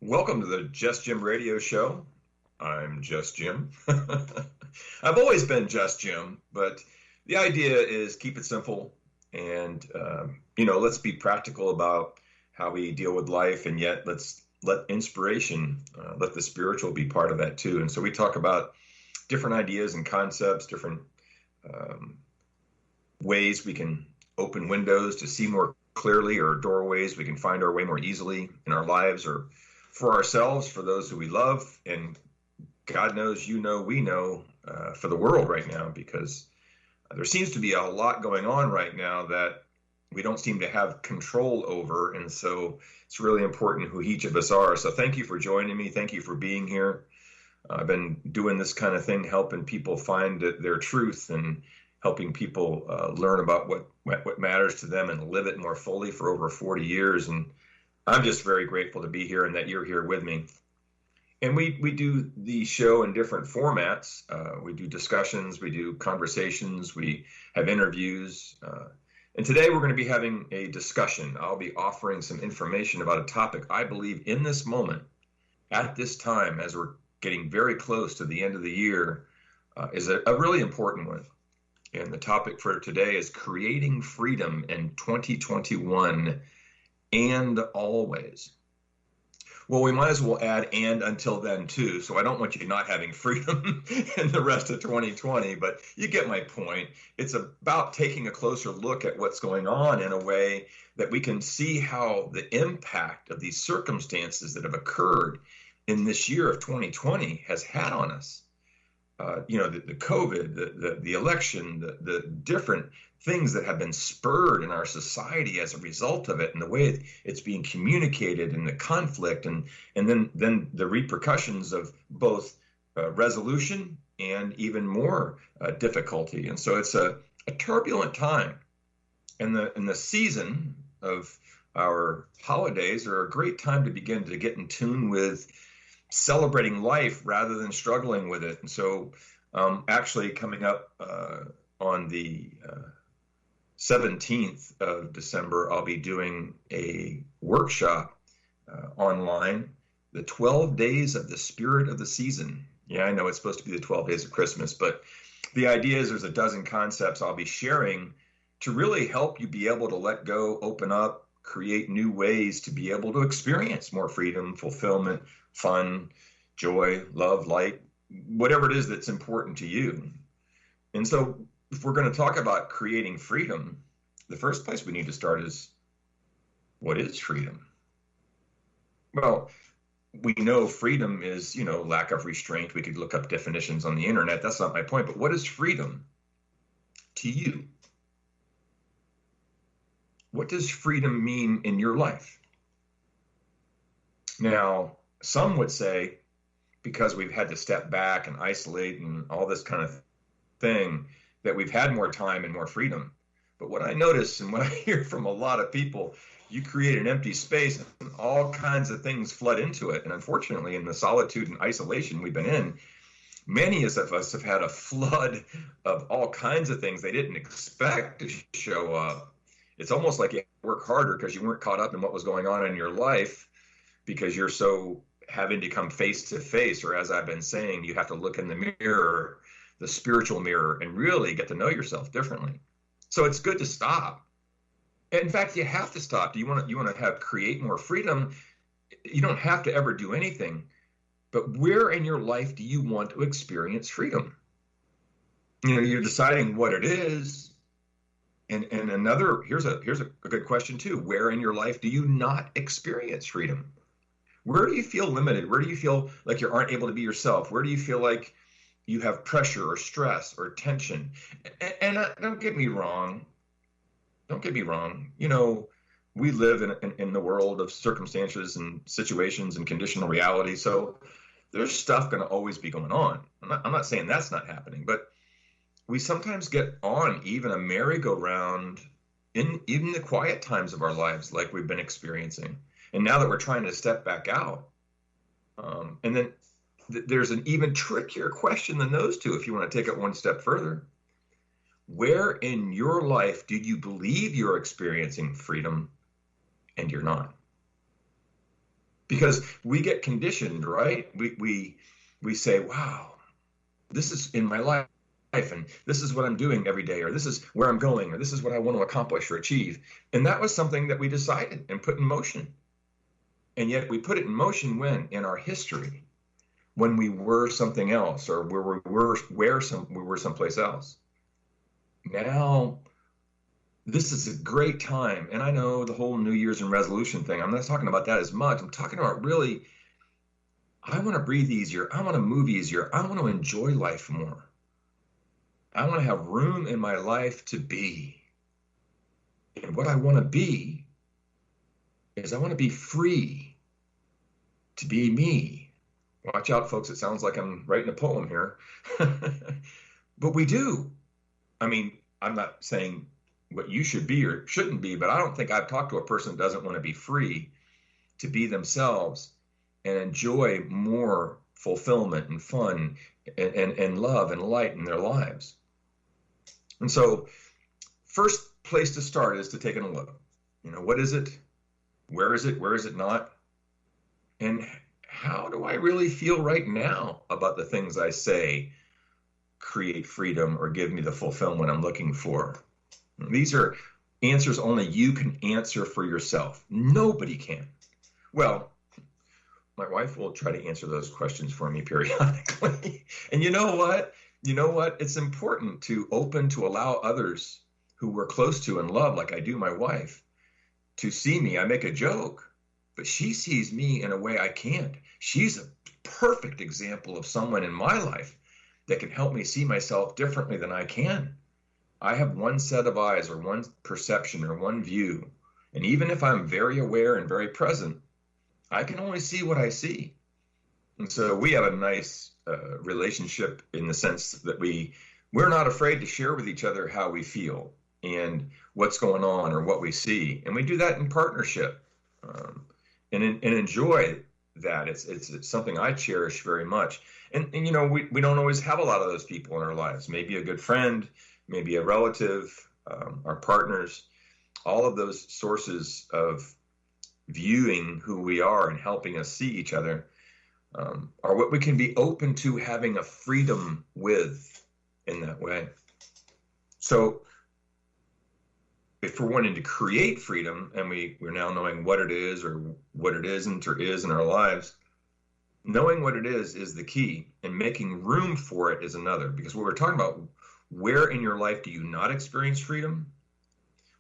Welcome to the Just Jim radio show. I'm Just Jim. I've always been Just Jim, but the idea is keep it simple and, let's be practical about how we deal with life, and yet let's let inspiration, let the spiritual be part of that too. And so we talk about different ideas and concepts, different um, ways we can open windows to see more clearly, or doorways we can find our way more easily in our lives, or for ourselves, for those who we love, and God knows, we know, for the world right now, because there seems to be a lot going on right now that we don't seem to have control over. And so it's really important who each of us are. So thank you for joining me. Thank you for being here. I've been doing this kind of thing, helping people find their truth and helping people learn about what matters to them and live it more fully for over 40 years. And I'm just very grateful to be here and that you're here with me. And we do the show in different formats. We do discussions, we do conversations, we have interviews. And today we're going to be having a discussion. I'll be offering some information about a topic I believe in this moment, at this time, as we're getting very close to the end of the year, is a really important one. And the topic for today is creating freedom in 2021 and always. Well, we might as well add "and until then" too. So I don't want you not having freedom in the rest of 2020, but you get my point. It's about taking a closer look at what's going on in a way that we can see how the impact of these circumstances that have occurred in this year of 2020 has had on us. The COVID, the election, the different things that have been spurred in our society as a result of it, and the way it's being communicated, and the conflict, and then the repercussions of both resolution and even more difficulty. And so it's a turbulent time, and the season of our holidays are a great time to begin to get in tune with celebrating life rather than struggling with it. And so actually coming up on the 17th of December, I'll be doing a workshop online, the 12 days of the spirit of the season. Yeah, I know it's supposed to be the 12 days of Christmas, but the idea is there's a dozen concepts I'll be sharing to really help you be able to let go, open up, create new ways to be able to experience more freedom, fulfillment, fun, joy, love, light, whatever it is that's important to you. And so if we're going to talk about creating freedom, the first place we need to start is, what is freedom? Well, we know freedom is, lack of restraint. We could look up definitions on the internet. That's not my point. But what is freedom to you? What does freedom mean in your life? Now, some would say, because we've had to step back and isolate and all this kind of thing, that we've had more time and more freedom. But what I notice and what I hear from a lot of people, you create an empty space and all kinds of things flood into it. And unfortunately, in the solitude and isolation we've been in, many of us have had a flood of all kinds of things they didn't expect to show up. It's almost like you work harder because you weren't caught up in what was going on in your life, because you're so having to come face to face, or as I've been saying, you have to look in the mirror, the spiritual mirror, and really get to know yourself differently. So it's good to stop. In fact, you have to stop. You want to create more freedom. You don't have to ever do anything, but where in your life do you want to experience freedom? You're deciding what it is. And here's a good question too. Where in your life do you not experience freedom? Where do you feel limited? Where do you feel like you aren't able to be yourself? Where do you feel like you have pressure or stress or tension? And don't get me wrong. Don't get me wrong. We live in the world of circumstances and situations and conditional reality. So there's stuff going to always be going on. I'm not saying that's not happening, but we sometimes get on even a merry-go-round in even the quiet times of our lives, like we've been experiencing. And now that we're trying to step back out, and then there's an even trickier question than those two, if you want to take it one step further. Where in your life do you believe you're experiencing freedom and you're not? because we get conditioned, right? We say, wow, this is in my life, and this is what I'm doing every day, or this is where I'm going, or this is what I want to accomplish or achieve. And that was something that we decided and put in motion. And yet we put it in motion when? In our history, when we were something else, or we were someplace else. Now, this is a great time. And I know the whole New Year's and resolution thing, I'm not talking about that as much. I'm talking about really, I want to breathe easier. I want to move easier. I want to enjoy life more. I want to have room in my life to be. And what I want to be is I want to be free to be me. Watch out, folks. It sounds like I'm writing a poem here. But we do. I mean, I'm not saying what you should be or shouldn't be, but I don't think I've talked to a person that doesn't want to be free to be themselves and enjoy more fulfillment and fun and love and light in their lives. And so first place to start is to take a look. What is it? Where is it? Where is it not? And how do I really feel right now about the things I say create freedom or give me the fulfillment I'm looking for? These are answers only you can answer for yourself. Nobody can. Well, my wife will try to answer those questions for me periodically. And you know what? It's important to allow others who we're close to and love, like I do my wife, to see me. I make a joke, but she sees me in a way I can't. She's a perfect example of someone in my life that can help me see myself differently than I can. I have one set of eyes or one perception or one view. And even if I'm very aware and very present, I can only see what I see. And so we have a nice relationship in the sense that we're not afraid to share with each other how we feel and what's going on or what we see. And we do that in partnership and enjoy that. It's something I cherish very much. And we don't always have a lot of those people in our lives. Maybe a good friend, maybe a relative, our partners, all of those sources of viewing who we are and helping us see each other are what we can be open to having a freedom with in that way. So if we're wanting to create freedom and we're now knowing what it is or what it isn't or is in our lives, knowing what it is the key, and making room for it is another. Because what we're talking about, where in your life do you not experience freedom?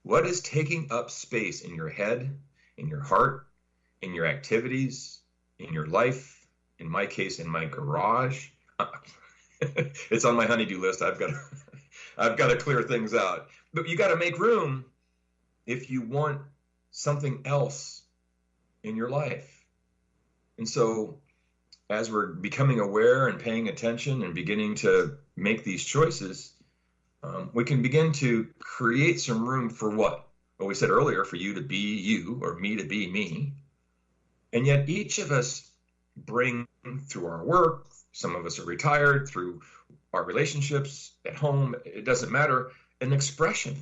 What is taking up space in your head, in your heart, in your activities, in your life? In my case, in my garage. It's on my honey-do list. I've got to clear things out. But you got to make room if you want something else in your life. And so as we're becoming aware and paying attention and beginning to make these choices, we can begin to create some room for what? Well, we said earlier, for you to be you or me to be me. And yet each of us bring through our work, some of us are retired, through our relationships at home, it doesn't matter, an expression.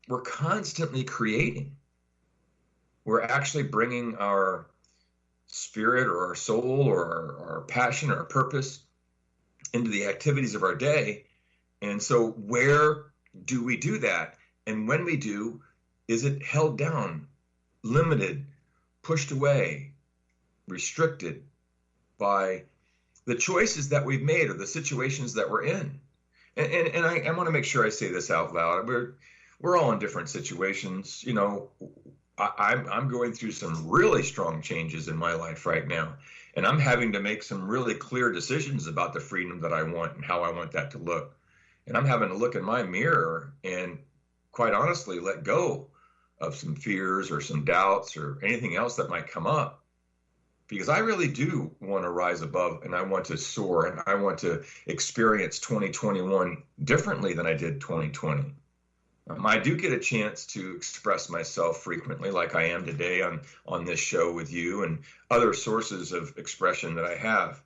We're constantly creating. We're actually bringing our spirit or our soul or our passion or our purpose into the activities of our day. And so where do we do that? And when we do, is it held down, limited, pushed away, restricted by the choices that we've made or the situations that we're in? And I want to make sure I say this out loud. We're all in different situations. I'm going through some really strong changes in my life right now, and I'm having to make some really clear decisions about the freedom that I want and how I want that to look. And I'm having to look in my mirror and, quite honestly, let go of some fears or some doubts or anything else that might come up. Because I really do want to rise above, and I want to soar, and I want to experience 2021 differently than I did 2020. I do get a chance to express myself frequently, like I am today on this show with you and other sources of expression that I have.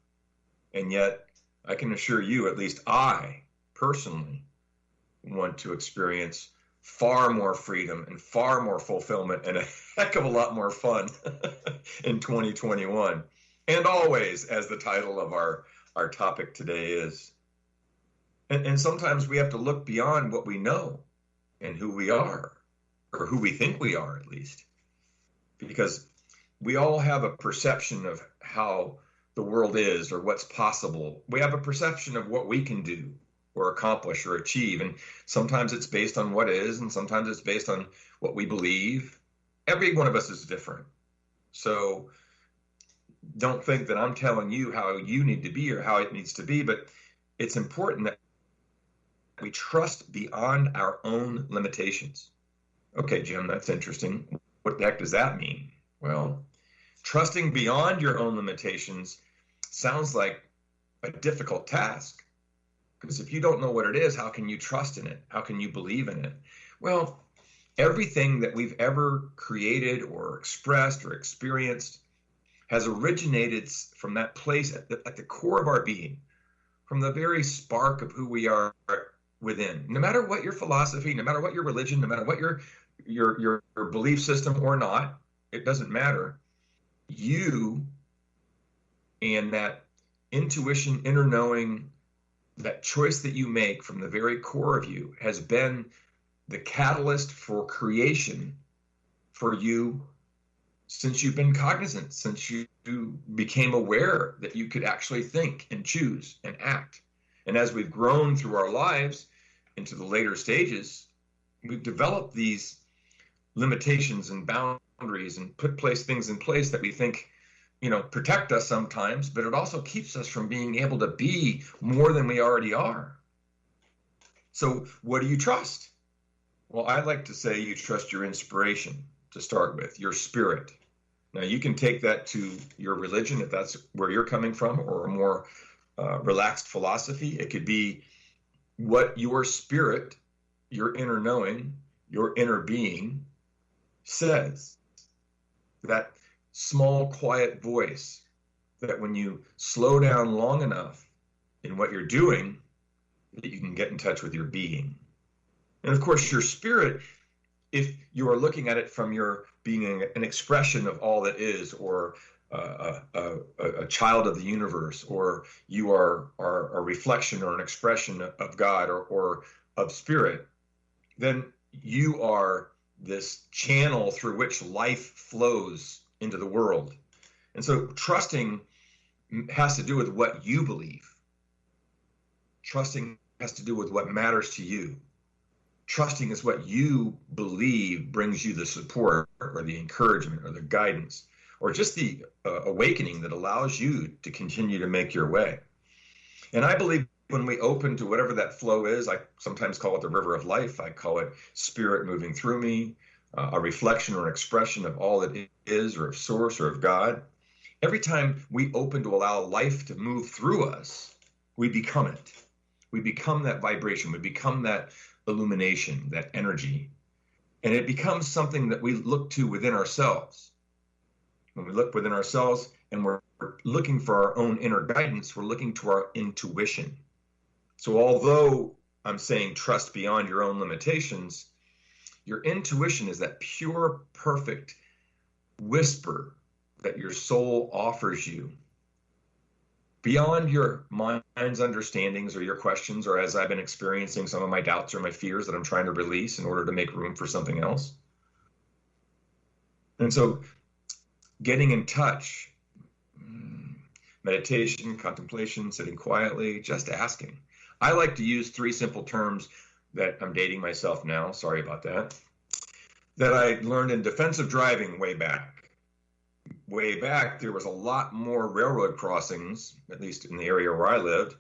And yet, I can assure you, at least I personally want to experience far more freedom and far more fulfillment and a heck of a lot more fun in 2021. And always, as the title of our topic today is. And sometimes we have to look beyond what we know and who we are, or who we think we are at least, because we all have a perception of how the world is or what's possible. We have a perception of what we can do or accomplish or achieve. And sometimes it's based on what is, and sometimes it's based on what we believe. Every one of us is different. So don't think that I'm telling you how you need to be or how it needs to be, but it's important that we trust beyond our own limitations. Okay, Jim, that's interesting. What the heck does that mean? Well, trusting beyond your own limitations sounds like a difficult task. Because if you don't know what it is, how can you trust in it? How can you believe in it? Well, everything that we've ever created or expressed or experienced has originated from that place at the core of our being, from the very spark of who we are within. No matter what your philosophy, no matter what your religion, no matter what your belief system or not, it doesn't matter. You and that intuition, inner knowing, that choice that you make from the very core of you has been the catalyst for creation for you since you've been cognizant, since you became aware that you could actually think and choose and act. And as we've grown through our lives into the later stages, we've developed these limitations and boundaries and put things in place that we think, protect us sometimes, but it also keeps us from being able to be more than we already are. So what do you trust? Well, I like to say you trust your inspiration to start with, your spirit. Now, you can take that to your religion if that's where you're coming from, or a more relaxed philosophy. It could be what your spirit, your inner knowing, your inner being says. That small, quiet voice that when you slow down long enough in what you're doing, that you can get in touch with your being. And of course, your spirit, if you are looking at it from your being an expression of all that is, or a child of the universe, or you are a reflection or an expression of God or of spirit, then you are this channel through which life flows into the world. And so trusting has to do with what you believe. Trusting has to do with what matters to you. Trusting is what you believe brings you the support or the encouragement or the guidance or just the awakening that allows you to continue to make your way. And I believe when we open to whatever that flow is, I sometimes call it the river of life. I call it spirit moving through me, a reflection or an expression of all that is, or of source or of God. Every time we open to allow life to move through us, we become it. We become that vibration. We become that illumination, that energy. And it becomes something that we look to within ourselves. When we look within ourselves and we're looking for our own inner guidance, we're looking to our intuition. So although I'm saying trust beyond your own limitations, your intuition is that pure, perfect whisper that your soul offers you. Beyond your mind's understandings or your questions, or as I've been experiencing some of my doubts or my fears that I'm trying to release in order to make room for something else. And so getting in touch, meditation, contemplation, sitting quietly, just asking. I like to use 3 simple terms that I'm dating myself now, sorry about that I learned in defensive driving way back. Way back, there was a lot more railroad crossings, at least in the area where I lived,